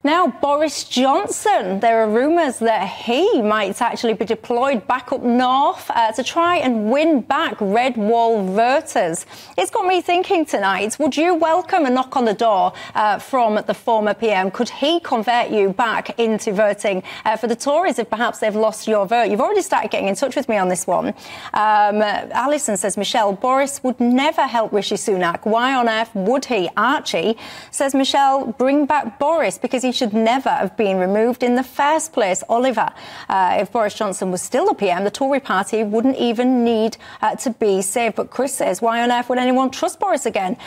Now, Boris Johnson, there are rumours that he might actually be deployed back up north to try and win back red wall voters. It's got me thinking tonight, would you welcome a knock on the door from the former PM? Could he convert you back into voting for the Tories if perhaps they've lost your vote? You've already started getting in touch with me on this one. Alison says, Michelle, Boris would never help Rishi Sunak. Why on earth would he? Archie says, Michelle, bring back Boris because he should never have been removed in the first place. Oliver, if Boris Johnson was still the PM, the Tory party wouldn't even need to be saved. But Chris says, why on earth would anyone trust Boris again?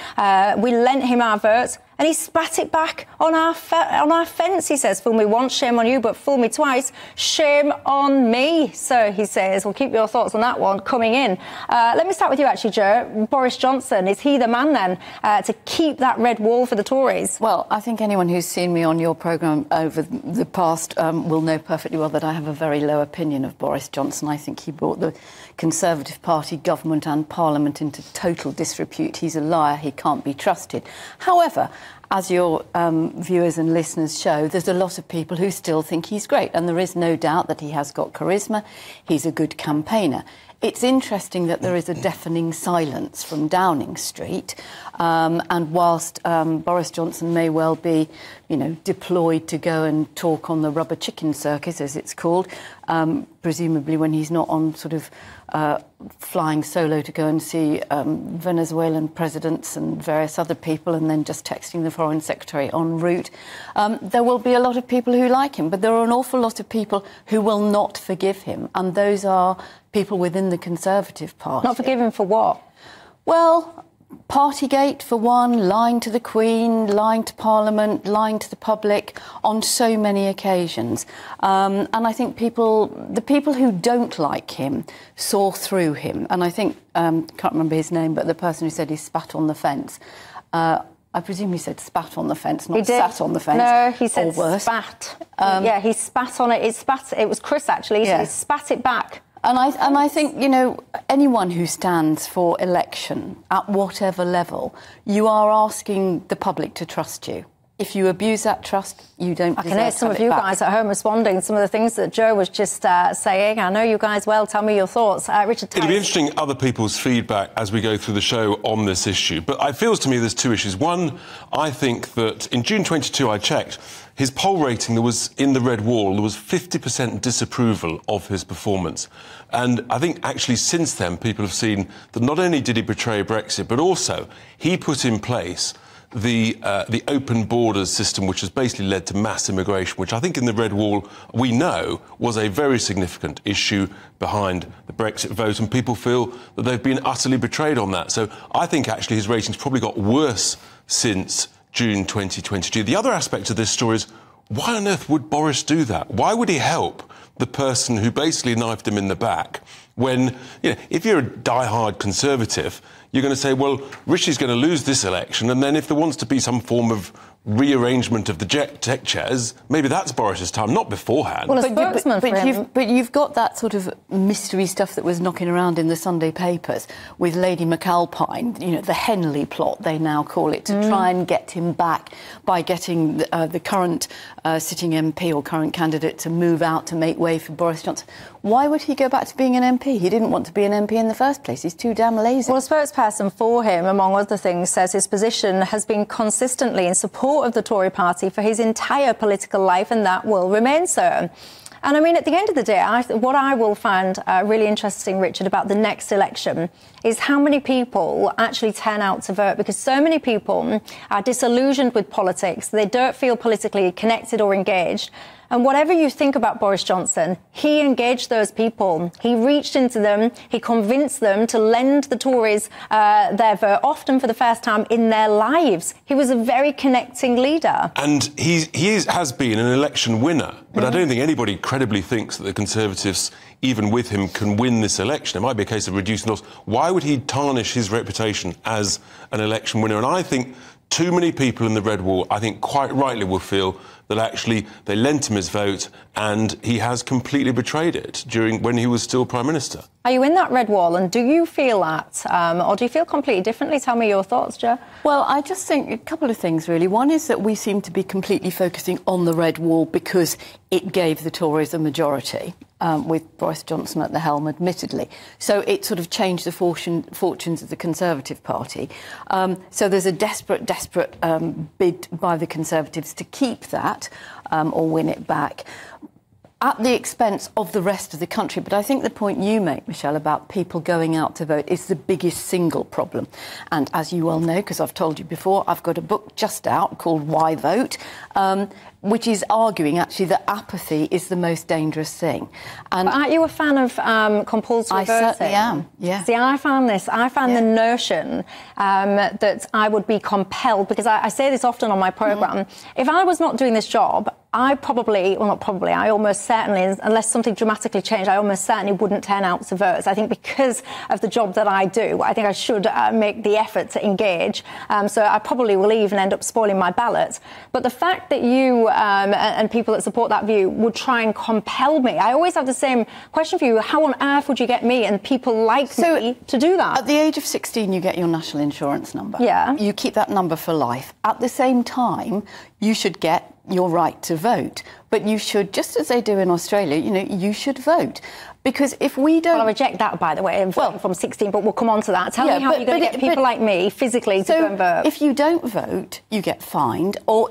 We lent him our votes and he spat it back on our fence, he says. Fool me once, shame on you, but fool me twice, shame on me. So he says, we'll keep your thoughts on that one coming in. Let me start with you, actually, Joe. Boris Johnson, is he the man then to keep that red wall for the Tories? Well, I think anyone who's seen me on your programme over the past will know perfectly well that I have a very low opinion of Boris Johnson. I think he brought the Conservative Party government and Parliament into total disrepute. He's a liar. He can't be trusted. However, as your viewers and listeners show, there's a lot of people who still think he's great, and there is no doubt that he has got charisma. He's a good campaigner. It's interesting that there is a deafening silence from Downing Street, and whilst Boris Johnson may well be, deployed to go and talk on the rubber chicken circus, as it's called, presumably when he's not on sort of flying solo to go and see Venezuelan presidents and various other people and then just texting the Foreign Secretary en route, there will be a lot of people who like him, but there are an awful lot of people who will not forgive him, and those are people within the Conservative Party. Not forgive him for what? Well, Partygate, for one, lying to the Queen, lying to Parliament, lying to the public on so many occasions. And I think the people who don't like him saw through him. And I think, can't remember his name, but the person who said he spat on the fence, I presume he said spat on the fence, not sat on the fence. No, he said spat. Yeah, he spat on it. It was Chris, actually. Yeah. So he spat it back. And I think, anyone who stands for election at whatever level, you are asking the public to trust you. If you abuse that trust, you don't deserve to have it back. I can hear some of you guys at home responding. Some of the things that Joe was just saying. I know you guys well. Tell me your thoughts. Richard Tice. It'll be interesting other people's feedback as we go through the show on this issue. But it feels to me there's two issues. One, I think that in June 22, I checked, his poll rating, there was in the red wall, there was 50% disapproval of his performance. And I think actually since then people have seen that not only did he betray Brexit, but also he put in place the open borders system, which has basically led to mass immigration, which I think in the red wall we know was a very significant issue behind the Brexit vote, and people feel that they've been utterly betrayed on that. So I think actually his ratings probably got worse since June 2022. The other aspect of this story is, why on earth would Boris do that? Why would he help the person who basically knifed him in the back when, if you're a die-hard Conservative, you're going to say, well, Rishi's going to lose this election, and then if there wants to be some form of rearrangement of the deck chairs, maybe that's Boris's time, not beforehand. Well, but you've got that sort of mystery stuff that was knocking around in the Sunday papers with Lady McAlpine, the Henley plot, they now call it, to try and get him back by getting the current sitting MP or current candidate to move out to make way for Boris Johnson. Why would he go back to being an MP? He didn't want to be an MP in the first place. He's too damn lazy. Well, a spokesperson for him, among other things, says his position has been consistently in support of the Tory party for his entire political life, and that will remain so. And I mean, at the end of the day, what I will find really interesting, Richard, about the next election is how many people actually turn out to vote, because so many people are disillusioned with politics. They don't feel politically connected or engaged. And whatever you think about Boris Johnson, he engaged those people. He reached into them. He convinced them to lend the Tories their vote, often for the first time in their lives. He was a very connecting leader. And he has been an election winner. But I don't think anybody credibly thinks that the Conservatives, even with him, can win this election. It might be a case of reducing loss. Why would he tarnish his reputation as an election winner? And I think too many people in the red wall, I think quite rightly, will feel that actually they lent him his vote and he has completely betrayed it when he was still Prime Minister. Are you in that red wall, and do you feel that, or do you feel completely differently? Tell me your thoughts, Jo. Well, I just think a couple of things, really. One is that we seem to be completely focusing on the red wall because it gave the Tories a majority, with Boris Johnson at the helm, admittedly. So it sort of changed the fortunes of the Conservative Party. So there's a desperate bid by the Conservatives to keep that or win it back, at the expense of the rest of the country. But I think the point you make, Michelle, about people going out to vote is the biggest single problem. And as you well know, because I've told you before, I've got a book just out called Why Vote, which is arguing, actually, that apathy is the most dangerous thing. And but aren't you a fan of compulsory voting? I certainly am, yeah. See, I found the notion that I would be compelled, because I say this often on my programme, if I was not doing this job, I almost certainly, unless something dramatically changed, I almost certainly wouldn't turn out to vote. So I think because of the job that I do, I think I should make the effort to engage. So I probably will even end up spoiling my ballot. But the fact that you and people that support that view would try and compel me, I always have the same question for you. How on earth would you get me and people like me to do that? At the age of 16, you get your national insurance number. Yeah. You keep that number for life. At the same time, you should get your right to vote. But you should, just as they do in Australia, you should vote. Because if we don't... Well, I reject that, by the way, from 16, but we'll come on to that. Tell me how you're going to get people like me physically to go and vote. If you don't vote, you get fined, or,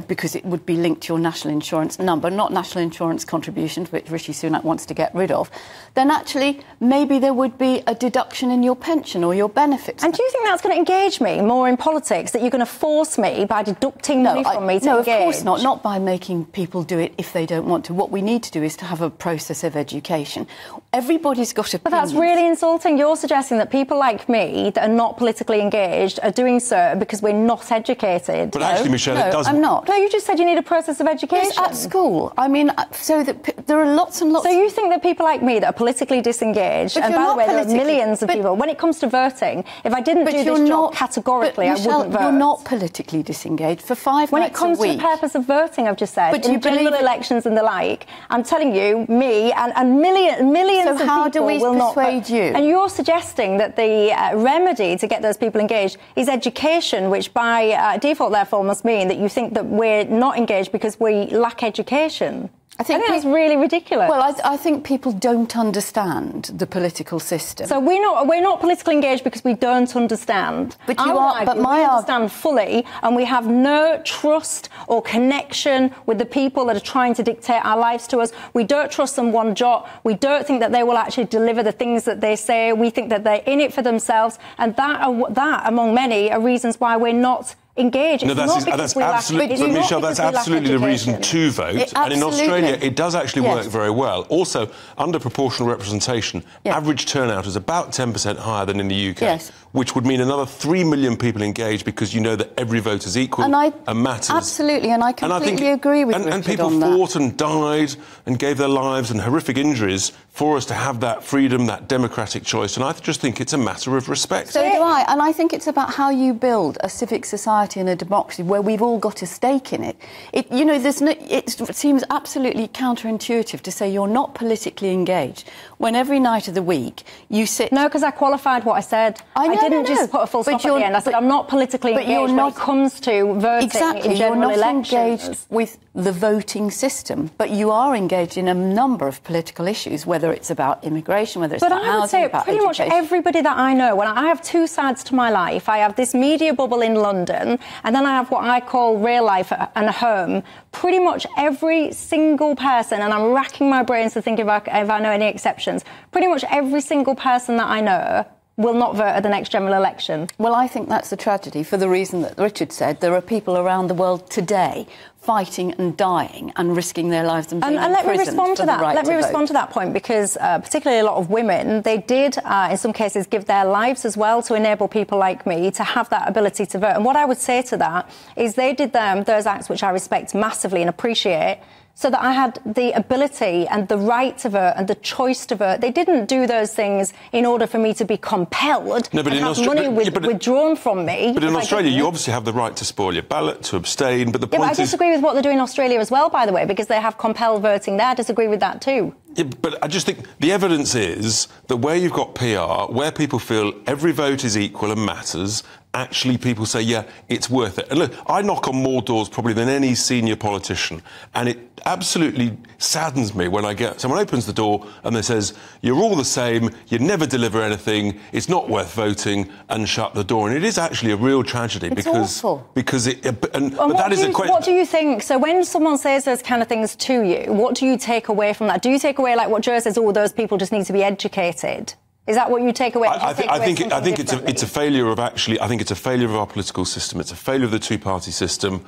because it would be linked to your national insurance number, not national insurance contributions, which Rishi Sunak wants to get rid of, then actually maybe there would be a deduction in your pension or your benefits. And do you think that's going to engage me more in politics, that you're going to force me by deducting money from me to engage? No, of course not. Not by making people do it if they don't want to. What we need to do is to have a process of education. Everybody's got opinions. But that's really insulting. You're suggesting that people like me that are not politically engaged are doing so because we're not educated. But actually, Michelle, it doesn't. I'm not. No, you just said you need a process of education. Yes, at school. I mean, so that there are lots and lots... So you think that people like me that are politically disengaged, and by the way, there are millions of people, when it comes to voting, if I didn't do this job categorically, I wouldn't vote. You're not politically disengaged for 5 when nights it comes a week. to the purpose of voting, I've just said, in general elections and the like, I'm telling you, me and millions of people how do we will not persuade you? And you're suggesting that the remedy to get those people engaged is education, which by default, therefore, must mean that you think that we're not engaged because we lack education. I think that's really ridiculous. Well, I think people don't understand the political system. So we're not politically engaged because we don't understand. But you are. But we understand fully, and we have no trust or connection with the people that are trying to dictate our lives to us. We don't trust them one jot. We don't think that they will actually deliver the things that they say. We think that they're in it for themselves, and that, among many, are reasons why we're not engage. No, that's absolutely, but Michelle, that's absolutely the reason to vote. And in Australia, it does actually work very well. Also, under proportional representation, average turnout is about 10% higher than in the UK, which would mean another 3 million people engaged because you know that every vote is equal and matters. Absolutely, and I completely agree with Richard and people fought and died and gave their lives and horrific injuries for us to have that freedom, that democratic choice. And I just think it's a matter of respect. So do I. And I think it's about how you build a civic society and a democracy where we've all got a stake in it. It seems absolutely counterintuitive to say you're not politically engaged when every night of the week you sit... No, because I qualified what I said. I didn't just put a full stop at the end. I said I'm not politically engaged when it comes to voting in general elections. You're not engaged with the voting system, but you are engaged in a number of political issues, whether it's about immigration, whether it's about housing, about education. But I would say pretty much everybody that I know, when I have two sides to my life, I have this media bubble in London, and then I have what I call real life and home. Pretty much every single person, and I'm racking my brains to think if I know any exceptions, pretty much every single person that I know will not vote at the next general election. Well, I think that's a tragedy for the reason that Richard said. There are people around the world today fighting and dying and risking their lives and being and let me respond to that. Let me respond to vote. that point, because particularly a lot of women, they did in some cases give their lives as well to enable people like me to have that ability to vote. And what I would say to that is they did those acts which I respect massively and appreciate, so that I had the ability and the right to vote and the choice to vote. They didn't do those things in order for me to be compelled and have money withdrawn from me. But in Australia, you obviously have the right to spoil your ballot, to abstain, but the point is... I disagree with what they're doing in Australia as well, by the way, because they have compelled voting there. I disagree with that too. Yeah, but I just think the evidence is that where you've got PR, where people feel every vote is equal and matters, actually people say, yeah, it's worth it. And look, I knock on more doors probably than any senior politician, and it absolutely saddens me when I get someone opens the door and they says, you're all the same, you never deliver anything, it's not worth voting, and shut the door. And it is actually a real tragedy. It's awful. Because it... but that is a question. What do you think? So when someone says those kind of things to you, what do you take away from that? Do you take away, like what Joe says, all those people just need to be educated? Is that what you take away? I think it's a failure of our political system. It's a failure of the two-party system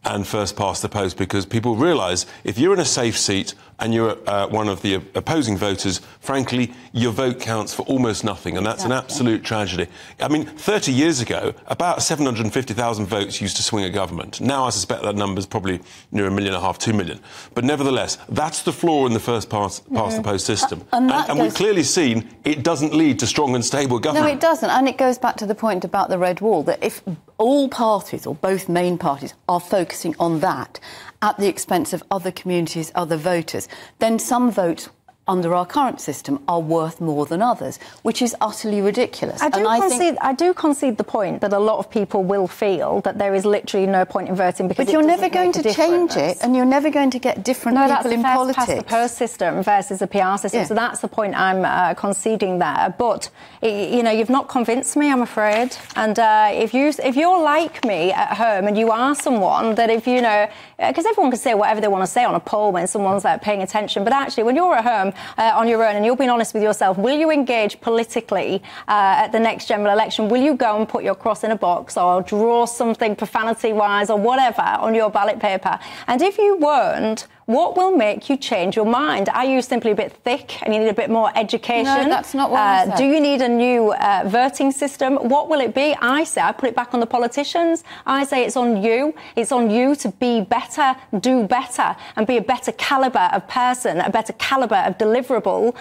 and first past the post, because people realise if you're in a safe seat and you're one of the opposing voters, frankly, your vote counts for almost nothing, and that's an absolute tragedy. I mean, 30 years ago, about 750,000 votes used to swing a government. Now I suspect that number's probably near 1.5 million, 2 million. But nevertheless, that's the flaw in the first past the post system. And we've clearly seen it doesn't lead to strong and stable government. No, it doesn't. And it goes back to the point about the red wall, that if all parties, or both main parties, are focusing on that at the expense of other communities, other voters, then some votes under our current system are worth more than others, which is utterly ridiculous. I do concede the point that a lot of people will feel that there is literally no point in voting because... But you're never going to change it, and you're never going to get different people in politics. No, that's the past system versus a PR system, so that's the point I'm conceding there. But, you know, you've not convinced me, I'm afraid. And if you're like me at home and you are someone that if, you know... Because everyone can say whatever they want to say on a poll when someone's paying attention, but actually when you're at home on your own and you're being honest with yourself, will you engage politically at the next general election? Will you go and put your cross in a box or draw something profanity-wise or whatever on your ballot paper? And if you weren't, what will make you change your mind? Are you simply a bit thick and you need a bit more education? No, that's not what I said. Do you need a new voting system? What will it be? I say I put it back on the politicians. I say it's on you. It's on you to be better, do better, and be a better calibre of person, a better calibre of deliverable.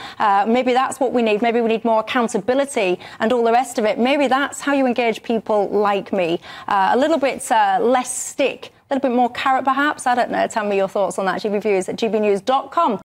Maybe that's what we need. Maybe we need more accountability and all the rest of it. Maybe that's how you engage people like me. A little bit less stick. A little bit more carrot, perhaps? I don't know. Tell me your thoughts on that. GBviews at gbnews.com.